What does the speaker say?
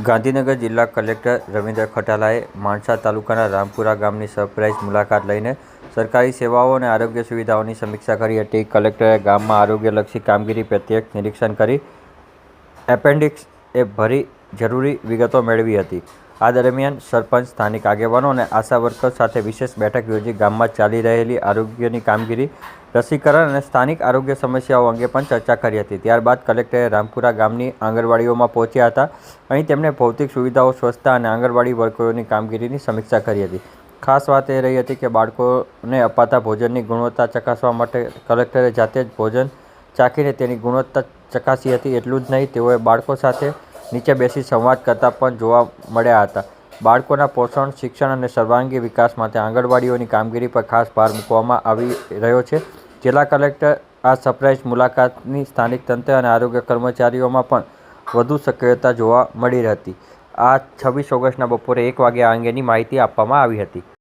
ગાંધીનગર જિલ્લા કલેક્ટર રવિન્દ્ર ખટાલાએ માણસા તાલુકાના રામપુરા ગામની સરપ્રાઇઝ મુલાકાત લઈને સરકારી સેવાઓ અને આરોગ્ય સુવિધાઓની સમીક્ષા કરી હતી. કલેક્ટરે ગામમાં આરોગ્યલક્ષી કામગીરી પ્રત્યક્ષ નિરીક્ષણ કરી એપેન્ડિક્સ એ ભરી જરૂરી વિગતો મેળવી હતી. આ દરમિયાન સરપંચ, સ્થાનિક આગેવાનો અને આશા વર્કર્સ સાથે વિશેષ બેઠક યોજી ગામમાં ચાલી રહેલી આરોગ્યની કામગીરી, રસીકરણ અને સ્થાનિક આરોગ્ય સમસ્યાઓ અંગે પણ ચર્ચા કરી હતી. ત્યારબાદ કલેક્ટરે રામપુરા ગામની આંગણવાડીઓમાં પહોંચ્યા હતા. અહીં તેમણે ભૌતિક સુવિધાઓ, સ્વચ્છતા અને આંગણવાડી વર્કરોની કામગીરીની સમીક્ષા કરી હતી. ખાસ વાત એ રહી હતી કે બાળકોને અપાતા ભોજનની ગુણવત્તા ચકાસવા માટે કલેક્ટરે જાતે જ ભોજન ચાખીને તેની ગુણવત્તા ચકાસી હતી. એટલું જ નહીં, તેઓએ બાળકો સાથે નીચે બેસી સંવાદ કરતા પણ જોવા મળ્યા હતા. બાળકોના પોષણ, શિક્ષણ અને સર્વાંગી વિકાસ માટે આંગણવાડીઓની કામગીરી પર ખાસ ભાર મૂકવામાં આવી રહ્યો છે. જિલ્લા કલેક્ટર આ સરપ્રાઇઝ મુલાકાતની સ્થાનિક તંત્ર અને આરોગ્ય કર્મચારીઓમાં પણ વધુ સક્રિયતા જોવા મળી હતી. આ 26 ઓગસ્ટના બપોરે 1 વાગે આ અંગેની માહિતી આપવામાં આવી હતી.